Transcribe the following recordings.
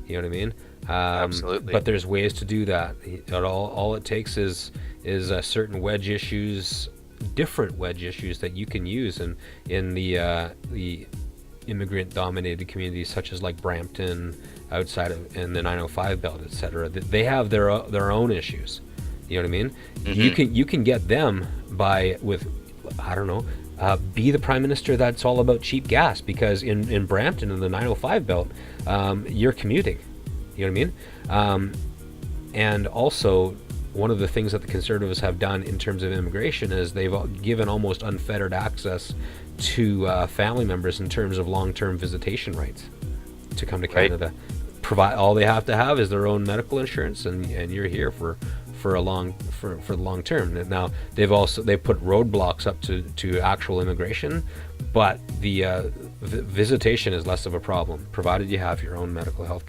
You know what I mean? Absolutely. But there's ways to do that. All it takes is certain wedge issues, different wedge issues that you can use in the immigrant dominated communities such as like Brampton, outside of in the 905 belt, etc. They have their own issues. You know what I mean? You can get them by with, I don't know, be the prime minister that's all about cheap gas, because in Brampton in the 905 belt, you're commuting. You know what I mean? And also, one of the things that the Conservatives have done in terms of immigration is they've given almost unfettered access to family members in terms of long-term visitation rights to come to Right. Canada. Provide all they have to have is their own medical insurance, and you're here for the long term. Now they've put roadblocks up to actual immigration, but the visitation is less of a problem, provided you have your own medical health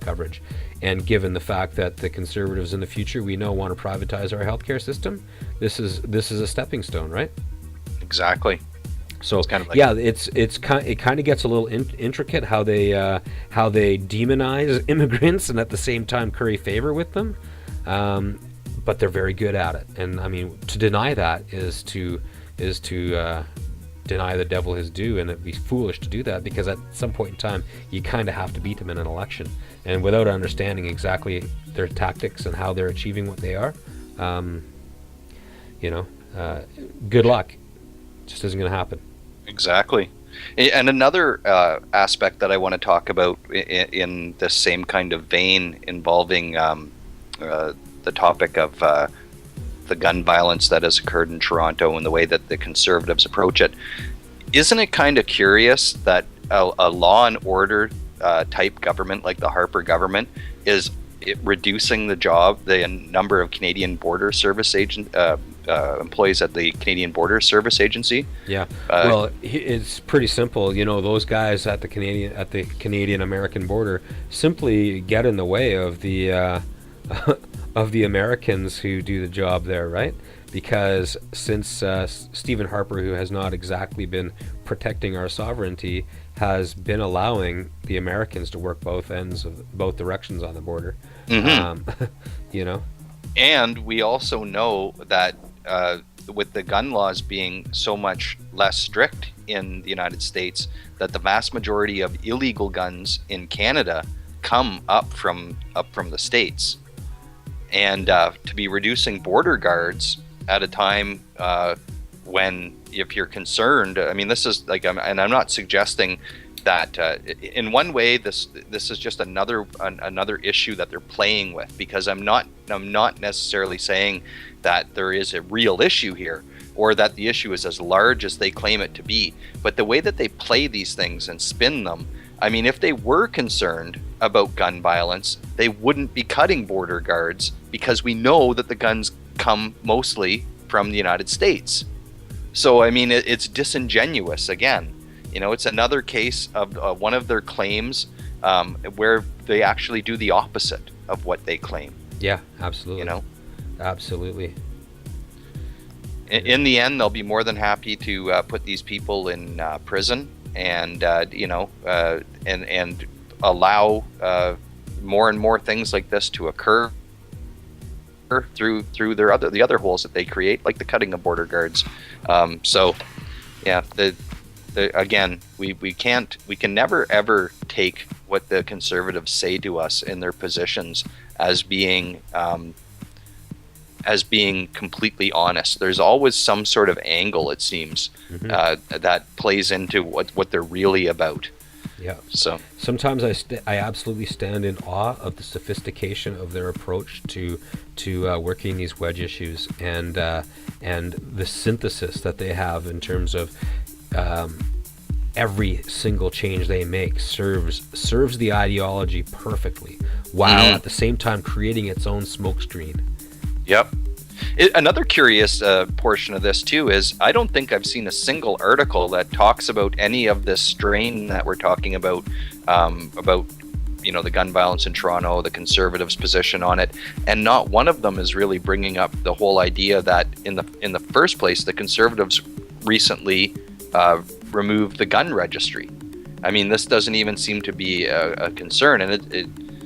coverage. And given the fact that the Conservatives in the future, we know, want to privatize our healthcare system, this is a stepping stone, right? Exactly. So It's kind of like, yeah, it kind of gets a little intricate how they demonize immigrants and at the same time curry favor with them, but they're very good at it. And I mean, to deny that is to deny the devil his due, and it'd be foolish to do that, because at some point in time you kind of have to beat them in an election, and without understanding exactly their tactics and how they're achieving what they are, you know, good luck. Just isn't going to happen. exactly. And another aspect that I want to talk about in this same kind of vein, involving the topic of the gun violence that has occurred in Toronto and the way that the Conservatives approach it. Isn't it kind of curious that a law and order type government like the Harper government is reducing the number of Canadian Border Service employees at the Canadian Border Service Agency? Yeah. Well, it's pretty simple. You know, those guys at the Canadian American border simply get in the way of the of the Americans who do the job there, right? Because since Stephen Harper, who has not exactly been protecting our sovereignty, has been allowing the Americans to work both directions on the border. You know. And we also know that with the gun laws being so much less strict in the United States, that the vast majority of illegal guns in Canada come up from the States. And to be reducing border guards at a time when, if you're concerned, I mean, this is like, and I'm not suggesting that in one way this is just another issue that they're playing with, because I'm not necessarily saying that there is a real issue here, or that the issue is as large as they claim it to be. But the way that they play these things and spin them, I mean, if they were concerned about gun violence, they wouldn't be cutting border guards, because we know that the guns come mostly from the United States. So, I mean, it's disingenuous again. You know, it's another case of one of their claims where they actually do the opposite of what they claim. Yeah, absolutely. You know, absolutely. In the end, they'll be more than happy to put these people in prison, and and allow more and more things like this to occur through the other holes that they create, like the cutting of border guards. So, yeah, again, we can never ever take what the Conservatives say to us in their positions as being completely honest. There's always some sort of angle, it seems, that plays into what they're really about. Yeah. So sometimes I absolutely stand in awe of the sophistication of their approach to working these wedge issues, and the synthesis that they have in terms of every single change they make serves the ideology perfectly, while at the same time creating its own smoke screen. Yep. Another curious portion of this too is, I don't think I've seen a single article that talks about any of this strain that we're talking about the gun violence in Toronto, the Conservatives' position on it, and not one of them is really bringing up the whole idea that in the first place, the Conservatives recently removed the gun registry. I mean, this doesn't even seem to be a concern, and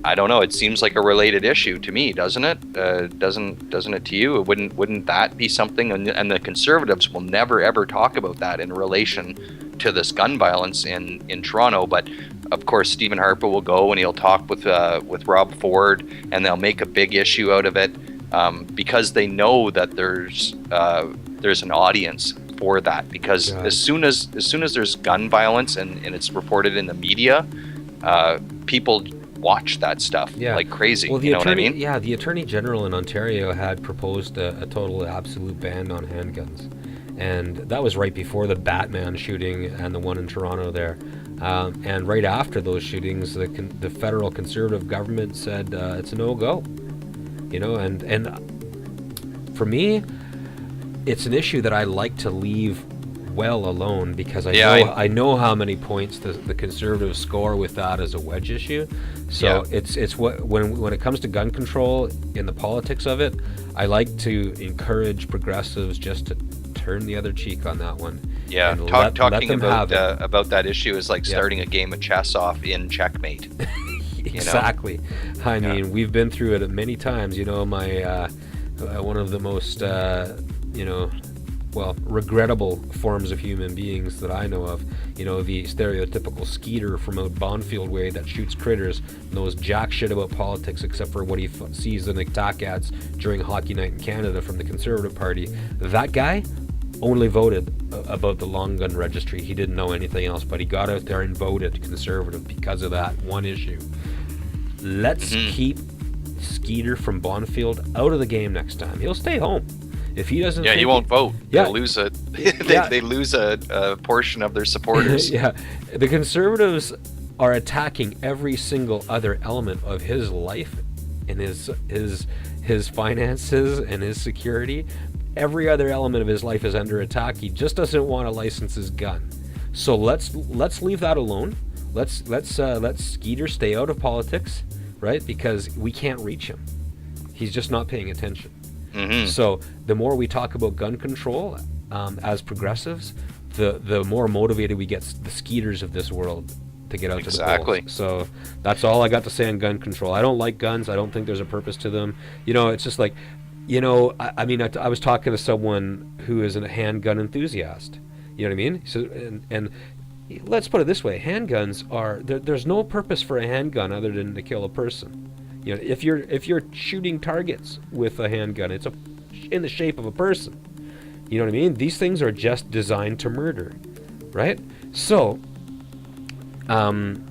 I don't know. It seems like a related issue to me, doesn't it? Doesn't it to you? Wouldn't that be something? And the Conservatives will never ever talk about that in relation to this gun violence in Toronto. But of course, Stephen Harper will go and he'll talk with Rob Ford, and they'll make a big issue out of it because they know that there's an audience for that. Because as soon as there's gun violence and it's reported in the media, people watch that stuff like crazy. Well, you know what I mean? Yeah, the Attorney General in Ontario had proposed a total absolute ban on handguns. And that was right before the Batman shooting and the one in Toronto there. And right after those shootings, the federal Conservative government said it's a no-go. You know, and for me, it's an issue that I like to leave well alone, because I know how many points the Conservatives score with that as a wedge issue. So it's what when it comes to gun control in the politics of it, I like to encourage progressives just to turn the other cheek on that one. Yeah, and talking about that issue is like starting a game of chess off in checkmate. Exactly. You know? I mean, we've been through it many times. You know, my one of the most regrettable forms of human beings that I know of, you know, the stereotypical skeeter from out Bonfield way that shoots critters, knows jack shit about politics except for what he sees in the attack ads during hockey night in Canada from the Conservative Party. That guy only voted about the long gun registry. He didn't know anything else, but he got out there and voted Conservative because of that one issue. Let's keep Skeeter from Bonfield out of the game next time. He'll stay home. If he doesn't, he won't vote. They'll lose a they lose a portion of their supporters. The Conservatives are attacking every single other element of his life and his finances and his security. Every other element of his life is under attack. He just doesn't want to license his gun. So let's leave that alone. Let's Skeeter stay out of politics, right? Because we can't reach him. He's just not paying attention. So the more we talk about gun control as progressives, the more motivated we get the Skeeters of this world to get out to the polls. So that's all I got to say on gun control. I don't like guns. I don't think there's a purpose to them. You know, it's just like, you know, I mean, I was talking to someone who is a handgun enthusiast. You know what I mean? So and let's put it this way: handguns are there's no purpose for a handgun other than to kill a person. You know, if you're shooting targets with a handgun, it's in the shape of a person. You know what I mean? These things are just designed to murder, right? So, I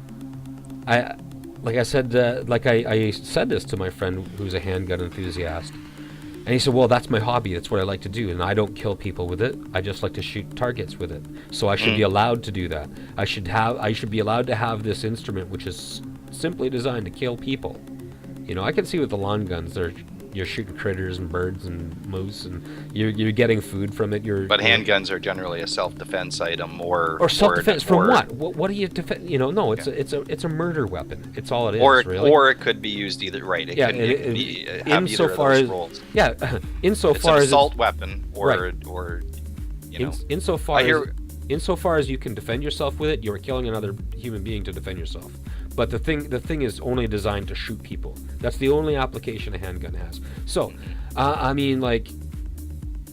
said this to my friend who's a handgun enthusiast, and he said, "Well, that's my hobby. That's what I like to do, and I don't kill people with it. I just like to shoot targets with it. So I should be allowed to do that. I should be allowed to have this instrument, which is simply designed to kill people." You know, I can see with the lawn guns, you're shooting critters and birds and moose, and you're getting food from it. But handguns are generally a self-defense item, or self-defense from what? What do you defend? You know, no, it's a murder weapon. It's all it is, really. Or it could be used either right. It can be have either of those roles. Yeah, insofar as it's an assault weapon, or you know, insofar as you can defend yourself with it, you're killing another human being to defend yourself. But the thing is only designed to shoot people. That's the only application a handgun has. So, I mean, like,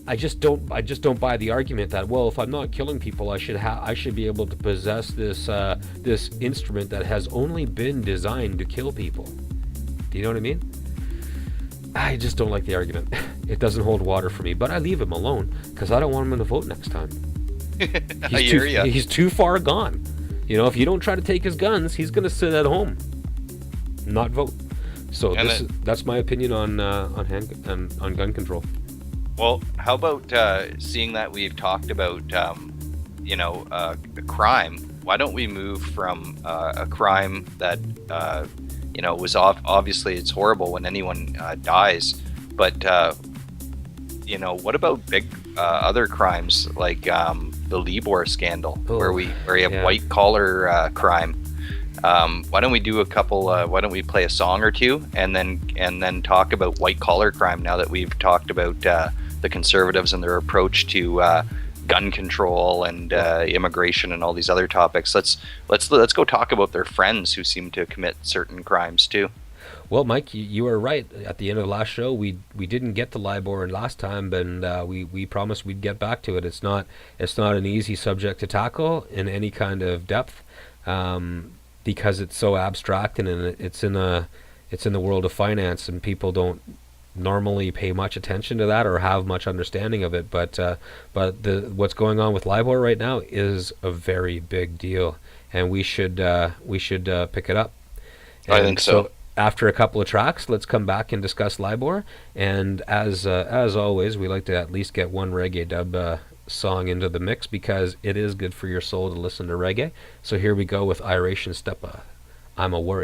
I just don't buy the argument that, well, if I'm not killing people, I should be able to possess this instrument that has only been designed to kill people. Do you know what I mean? I just don't like the argument. It doesn't hold water for me. But I leave him alone because I don't want him to vote next time. He's too far gone. You know, if you don't try to take his guns, he's going to sit at home, not vote. So that's my opinion on gun control. Well, how about seeing that we've talked about crime? Why don't we move from a crime that was obviously it's horrible when anyone dies, but what about big other crimes like the LIBOR scandal, where you have white collar crime? Why don't we do a couple? Why don't we play a song or two and then talk about white collar crime now that we've talked about the Conservatives and their approach to gun control and immigration and all these other topics. Let's go talk about their friends who seem to commit certain crimes too. Well, Mike, you are right. At the end of the last show, we didn't get to LIBOR last time, and we promised we'd get back to it. It's not an easy subject to tackle in any kind of depth, because it's so abstract, and it's in the world of finance, and people don't normally pay much attention to that or have much understanding of it. But what's going on with LIBOR right now is a very big deal, and we should pick it up. I think so. After a couple of tracks, let's come back and discuss LIBOR. And as always, we like to at least get one reggae dub song into the mix, because it is good for your soul to listen to reggae. So here we go with Iration Steppa. I'm a Worry.